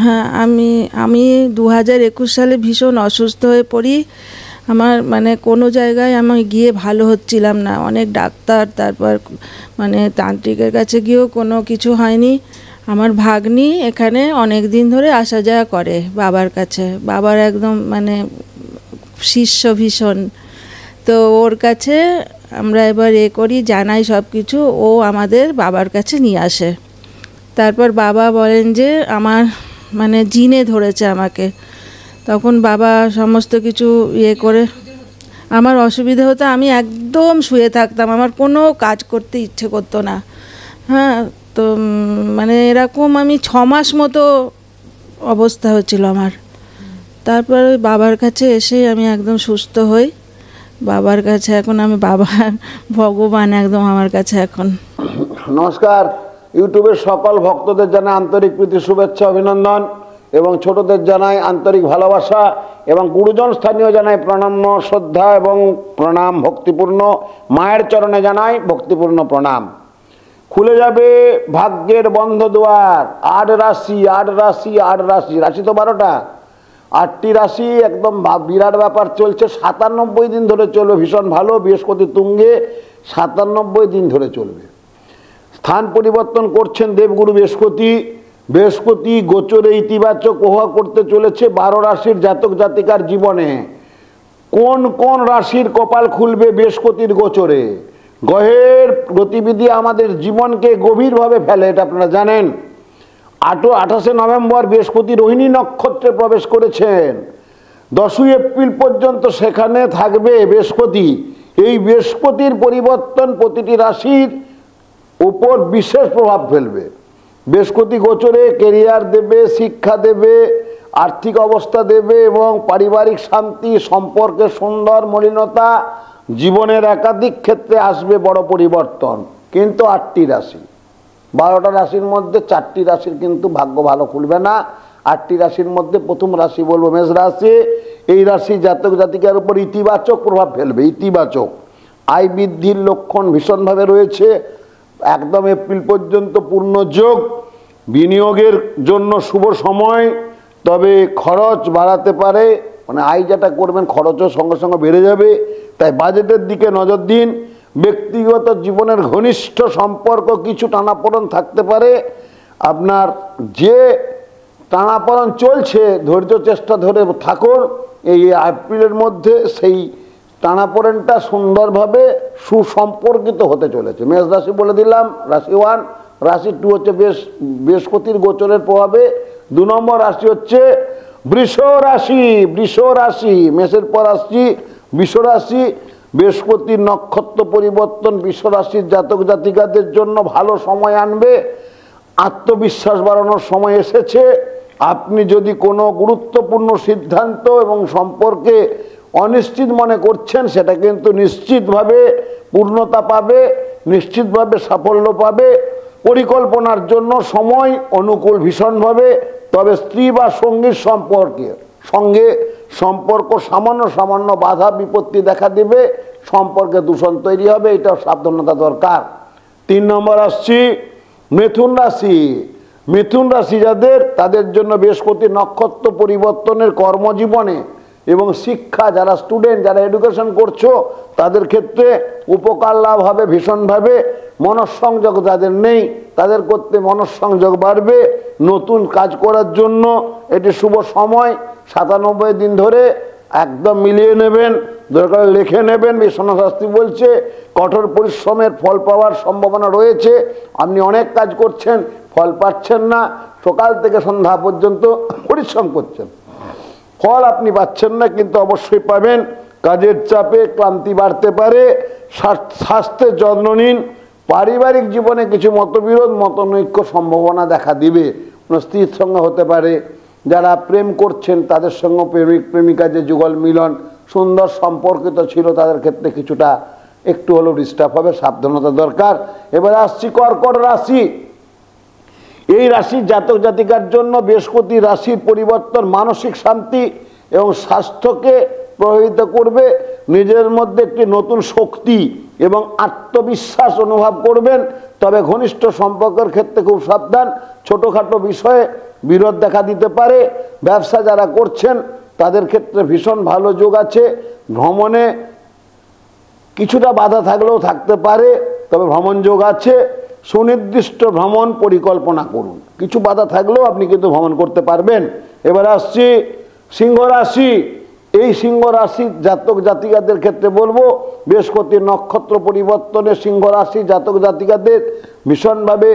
হ্যাঁ, আমি আমি 2021 সালে ভীষণ অসুস্থ হয়ে পড়ি। আমার মানে কোনো জায়গায় আমি গিয়ে ভালো হচ্ছিলাম না, অনেক ডাক্তার, তারপর মানে তান্ত্রিকের কাছে গিয়েও কোনো কিছু হয়নি। আমার ভাগ্নি এখানে অনেক দিন ধরে আসা যাওয়া করে বাবার কাছে, বাবার একদম মানে শিষ্য ভীষণ। তো ওর কাছে আমরা এবার করি, জানাই সব কিছু, ও আমাদের বাবার কাছে নিয়ে আসে। তারপর বাবা বলেন যে আমার মানে জিনে ধরেছে আমাকে। তখন বাবা সমস্ত কিছু করে, আমার অসুবিধা হতো, আমি একদম শুয়ে থাকতাম, আমার কোনো কাজ করতে ইচ্ছে করতো না। হ্যাঁ, তো মানে এরকম আমি 6 মাস মতো অবস্থা হচ্ছিল আমার। তারপর বাবার কাছে এসে আমি একদম সুস্থ হই। বাবার কাছে এখন আমি বাবার ভগবান একদম আমার কাছে এখন। নমস্কার, ইউটিউবের সকল ভক্তদের জানাই আন্তরিক প্রীতি, শুভেচ্ছা, অভিনন্দন এবং ছোটদের জানাই আন্তরিক ভালোবাসা এবং গুরুজন স্থানীয় জানাই প্রণাম, শ্রদ্ধা এবং প্রণাম ভক্তিপূর্ণ। মায়ের চরণে জানাই ভক্তিপূর্ণ প্রণাম। খুলে যাবে ভাগ্যের বন্ধ দুয়ার। 8 রাশি, 8 রাশি, 8 রাশি, রাশি তো 12টা, 8টি রাশি একদম বিরাট ব্যাপার চলছে। 97 দিন ধরে চলবে, ভীষণ ভালো। বৃহস্পতি তুঙ্গে 97 দিন ধরে চলবে। স্থান পরিবর্তন করছেন দেবগুরু বৃহস্পতি। বৃহস্পতি গোচরে ইতিবাচক প্রভাব করতে চলেছে 12 রাশির জাতক জাতিকার জীবনে। কোন কোন রাশির কপাল খুলবে বৃহস্পতির গোচরে? গ্রহের গতিবিধি আমাদের জীবনকে গভীরভাবে ফেলে, এটা আপনারা জানেন। 28শে নভেম্বর বৃহস্পতি রোহিণী নক্ষত্রে প্রবেশ করেছেন। 10ই এপ্রিল পর্যন্ত সেখানে থাকবে বৃহস্পতি। এই বৃহস্পতির পরিবর্তন প্রতিটি রাশির উপর বিশেষ প্রভাব ফেলবে। বৃহস্পতি গোচরে কেরিয়ার দেবে, শিক্ষা দেবে, আর্থিক অবস্থা দেবে এবং পারিবারিক শান্তি, সম্পর্কের সুন্দর মলিনতা, জীবনের একাধিক ক্ষেত্রে আসবে বড় পরিবর্তন। কিন্তু 8টি রাশি, 12টা রাশির মধ্যে 4টি রাশির কিন্তু ভাগ্য ভালো খুলবে না। 8টি রাশির মধ্যে প্রথম রাশি বলবো মেষ রাশি। এই রাশি জাতক জাতিকার উপর ইতিবাচক প্রভাব ফেলবে, ইতিবাচক। আয় বৃদ্ধির লক্ষণ ভীষণভাবে রয়েছে। একদম এপ্রিল পর্যন্ত পূর্ণ যোগ, বিনিয়োগের জন্য শুভ সময়। তবে খরচ বাড়াতে পারে, মানে আয় যেটা করবেন খরচও সঙ্গে সঙ্গে বেড়ে যাবে। তাই বাজেটের দিকে নজর দিন। ব্যক্তিগত জীবনের ঘনিষ্ঠ সম্পর্ক কিছু টানাপোড়েন থাকতে পারে। আপনার যে টানাপোড়েন চলছে, ধৈর্য চেষ্টা ধরে থাকুন। এই এপ্রিলের মধ্যে সেই টানাপোড়েনটা সুন্দরভাবে সুসম্পর্কিত হতে চলেছে। মেষ রাশি বলে দিলাম, রাশি 1। রাশি 2 হচ্ছে বৃহস্পতির গোচরের প্রভাবে। 2 নম্বর রাশি হচ্ছে বৃষ রাশি। বৃষ রাশি, মেষের পর আসছি বৃষ রাশি। বৃহস্পতির নক্ষত্র পরিবর্তন বৃষ রাশির জাতক জাতিকাদের জন্য ভালো সময় আনবে। আত্মবিশ্বাস বাড়ানোর সময় এসেছে। আপনি যদি কোনো গুরুত্বপূর্ণ সিদ্ধান্ত এবং সম্পর্কে অনিশ্চিত মনে করছেন, সেটা কিন্তু নিশ্চিতভাবে পূর্ণতা পাবে, নিশ্চিতভাবে সাফল্য পাবে। পরিকল্পনার জন্য সময় অনুকূল ভীষণভাবে। তবে স্ত্রী বা সঙ্গীর সঙ্গে সম্পর্ক সামান্য সামান্য বাধা বিপত্তি দেখা দেবে, সম্পর্কে দূষণ তৈরি হবে, এটাও সাবধানতা দরকার। 3 নম্বর আসছি মিথুন রাশি। মিথুন রাশি যাদের, তাদের জন্য বৃহস্পতি নক্ষত্র পরিবর্তনের কর্মজীবনে এবং শিক্ষা, যারা স্টুডেন্ট, যারা এডুকেশন করছো, তাদের ক্ষেত্রে উপকার লাভ হবে ভীষণভাবে। মনঃসংযোগ যাদের নেই, তাদের করতে মনঃসংযোগ বাড়বে। নতুন কাজ করার জন্য এটি শুভ সময়। 97 দিন ধরে একদম মিলিয়ে নেবেন, দরকার লিখে নেবেন। বিশ্বনাথ শাস্ত্রী বলছে কঠোর পরিশ্রমের ফল পাওয়ার সম্ভাবনা রয়েছে। আপনি অনেক কাজ করছেন, ফল পাচ্ছেন না, সকাল থেকে সন্ধ্যা পর্যন্ত পরিশ্রম করছেন, ফল আপনি পাচ্ছেন না, কিন্তু অবশ্যই পাবেন। কাজের চাপে ক্লান্তি বাড়তে পারে। স্বাস্থ্যের যত্ন নিন। পারিবারিক জীবনে কিছু মতবিরোধ, মতনৈক্য সম্ভাবনা দেখা দিবে। স্ত্রীর সঙ্গে হতে পারে। যারা প্রেম করছেন তাদের সঙ্গে প্রেমিক প্রেমিকা যে যুগল মিলন সুন্দর সম্পর্কিত ছিল, তাদের ক্ষেত্রে কিছুটা একটু হলেও ডিস্টার্ব হবে, সাবধানতা দরকার। এবার আসছি কর্কট রাশি। এই রাশির জাতক জাতিকার জন্য বৃহস্পতি রাশির পরিবর্তন মানসিক শান্তি এবং স্বাস্থ্যকে প্রভাবিত করবে। নিজের মধ্যে একটি নতুন শক্তি এবং আত্মবিশ্বাস অনুভব করবেন। তবে ঘনিষ্ঠ সম্পর্কের ক্ষেত্রে খুব সাবধান, ছোটোখাটো বিষয়ে বিরোধ দেখা দিতে পারে। ব্যবসা যারা করছেন তাদের ক্ষেত্রে ভীষণ ভালো যোগ আছে। ভ্রমণে কিছুটা বাধা থাকলেও থাকতে পারে, তবে ভ্রমণ যোগ আছে। সুনির্দিষ্ট ভ্রমণ পরিকল্পনা করুন, কিছু বাধা থাকলেও আপনি কিন্তু ভ্রমণ করতে পারবেন। এবার আসছি সিংহ রাশি। এই সিংহ রাশির জাতক জাতিকাদের ক্ষেত্রে বলবো, বৃহস্পতির নক্ষত্র পরিবর্তনে সিংহ রাশি জাতক জাতিকাদের ভীষণভাবে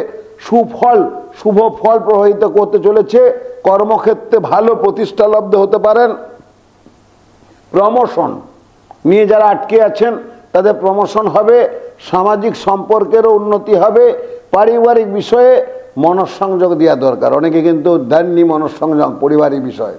শুভ ফল প্রবাহিত করতে চলেছে। কর্মক্ষেত্রে ভালো প্রতিষ্ঠালব্ধ হতে পারেন। প্রমোশন নিয়ে যারা আটকে আছেন তাদের প্রমোশন হবে। সামাজিক সম্পর্কেরও উন্নতি হবে। পারিবারিক বিষয়ে মনঃসংযোগ দেওয়া দরকার, অনেকে কিন্তু দেননি মনঃসংযোগ পারিবারিক বিষয়ে।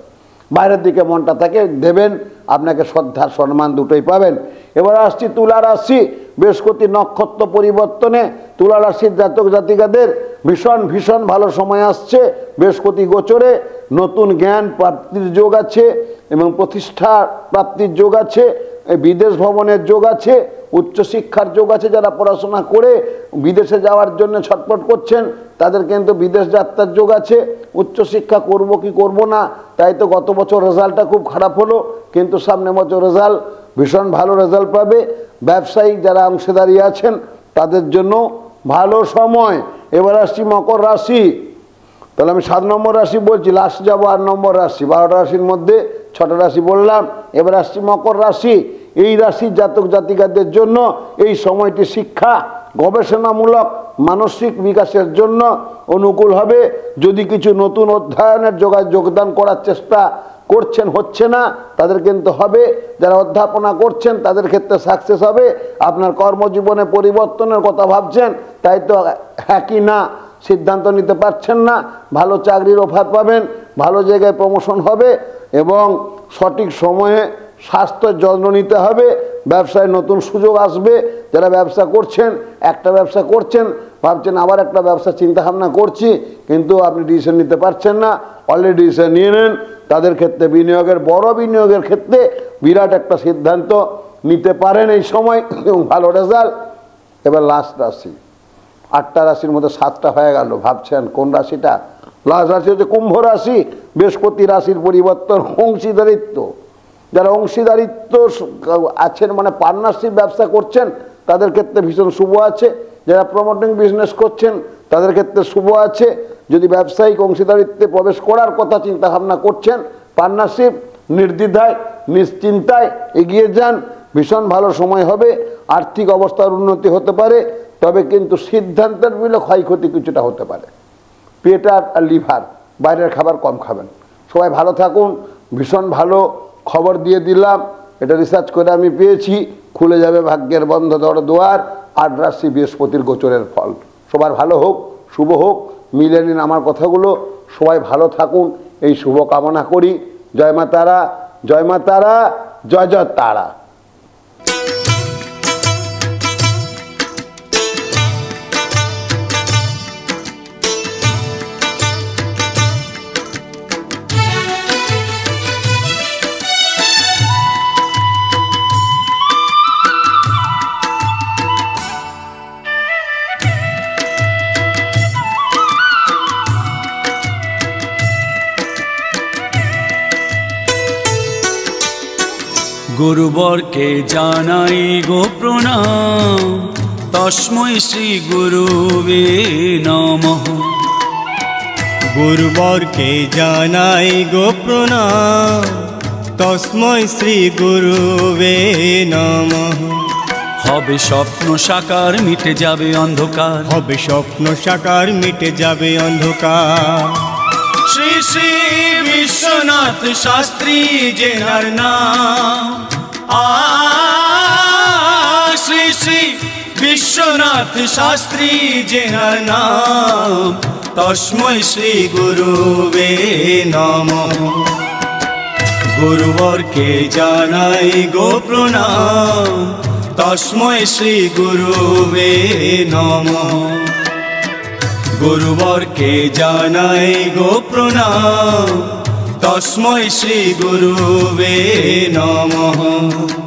বাইরের দিকে মনটা থাকে, দেবেন, আপনাকে শ্রদ্ধা সম্মান দুটোই পাবেন। এবার আসছি তুলা রাশি। বৃহস্পতি নক্ষত্র পরিবর্তনে তুলা রাশির জাতক জাতিকাদের ভীষণ ভালো সময় আসছে। বৃহস্পতি গোচরে নতুন জ্ঞান প্রাপ্তির যোগ আছে এবং প্রতিষ্ঠা প্রাপ্তির যোগ আছে। বিদেশ ভ্রমণের যোগ আছে, উচ্চশিক্ষার যোগ আছে। যারা পড়াশোনা করে বিদেশে যাওয়ার জন্য ছটফট করছেন তাদের কিন্তু বিদেশ যাত্রার যোগ আছে। উচ্চশিক্ষা করব কি করব না, তাই তো গত বছর রেজাল্টটা খুব খারাপ হলো, কিন্তু সামনে বছর রেজাল্ট ভীষণ ভালো রেজাল্ট পাবে। ব্যবসায়ী যারা অংশীদারি আছেন তাদের জন্য ভালো সময়। এবার আসছি মকর রাশি। তাহলে আমি 7 নম্বর রাশি বলছি, লাস্ট যাবো 8 নম্বর রাশি। 12টা রাশির মধ্যে 6টা রাশি বললাম। এবার আসছি মকর রাশি। এই রাশির জাতক জাতিকাদের জন্য এই সময়টি শিক্ষা, গবেষণামূলক মানসিক বিকাশের জন্য অনুকূল হবে। যদি কিছু নতুন অধ্যয়নের যোগদান করার চেষ্টা করছেন, হচ্ছে না, তাদের কিন্তু হবে। যারা অধ্যাপনা করছেন তাদের ক্ষেত্রে সাকসেস হবে। আপনার কর্মজীবনে পরিবর্তনের কথা ভাবছেন, তাই তো হ্যাঁ কি না সিদ্ধান্ত নিতে পারছেন না। ভালো চাকরির অফার পাবেন, ভালো জায়গায় প্রমোশন হবে এবং সঠিক সময়ে স্বাস্থ্যের যত্ন নিতে হবে। ব্যবসায় নতুন সুযোগ আসবে। যারা ব্যবসা করছেন, একটা ব্যবসা করছেন, ভাবছেন আবার একটা ব্যবসা চিন্তাভাবনা করছি, কিন্তু আপনি ডিসিশন নিতে পারছেন না, অলরেডি ডিসিশন নিয়ে নেন। তাদের ক্ষেত্রে বড় বিনিয়োগের ক্ষেত্রে বিরাট একটা সিদ্ধান্ত নিতে পারেন এই সময় এবং ভালো রেজাল্ট। এবার লাস্ট রাশি। 8টা রাশির মধ্যে 7টা হয়ে গেল, ভাবছেন কোন রাশিটা? লাস্ট রাশি হচ্ছে কুম্ভ রাশি। বৃহস্পতি রাশির পরিবর্তন, অংশীদারিত্ব। যারা অংশীদারিত্ব আছেন মানে পার্টনারশিপ ব্যবসা করছেন তাদের ক্ষেত্রে ভীষণ শুভ আছে। যারা প্রমোটিং বিজনেস করছেন তাদের ক্ষেত্রে শুভ আছে। যদি ব্যবসায়িক অংশীদারিত্বে প্রবেশ করার কথা চিন্তা ভাবনা করছেন, পার্টনারশিপ, নির্দ্বিধায় নিশ্চিন্তায় এগিয়ে যান। ভীষণ ভালো সময় হবে। আর্থিক অবস্থার উন্নতি হতে পারে, তবে কিন্তু সিদ্ধান্তের বিলে ক্ষয়ক্ষতি কিছুটা হতে পারে। পেট আর লিভার, বাইরের খাবার কম খাবেন। সবাই ভালো থাকুন। ভীষণ ভালো খবর দিয়ে দিলাম, এটা রিসার্চ করে আমি পেয়েছি। খুলে যাবে ভাগ্যের বন্ধ দুয়ার। 8 রাশি বৃহস্পতির গোচরের ফল। সবার ভালো হোক, শুভ হোক। মিলে নিন আমার কথাগুলো। সবাই ভালো থাকুন এই শুভ কামনা করি। জয় মা তারা, জয় মা তারা, জয় জয় তারা। গুরুবরকে জানাই গো প্রণাম, তস্मै শ্রী গুরুবে নমঃ। গুরুবরকে জানাই গো প্রণাম, তস্मै শ্রী গুরুবে নমঃ। হবে স্বপ্ন সাকার, মিটে যাবে অন্ধকার। হবে স্বপ্ন সাকার, মিটে যাবে অন্ধকার। শ্রী শ্রী বিশ্বনাথ শাস্ত্রী জেনার নাম। শ্রী শ্রী বিশ্বনাথ শাস্ত্রী জেনার নাম, তস্मै শ্রী গুরুবে নমঃ। গুরুবরকে জানাই গো প্রণাম, তস্मै শ্রী গুরুবে নমঃ। গুরুবরকে জানাই গো প্রণাম, তস্मै শ্রী গুরুবে নমঃ।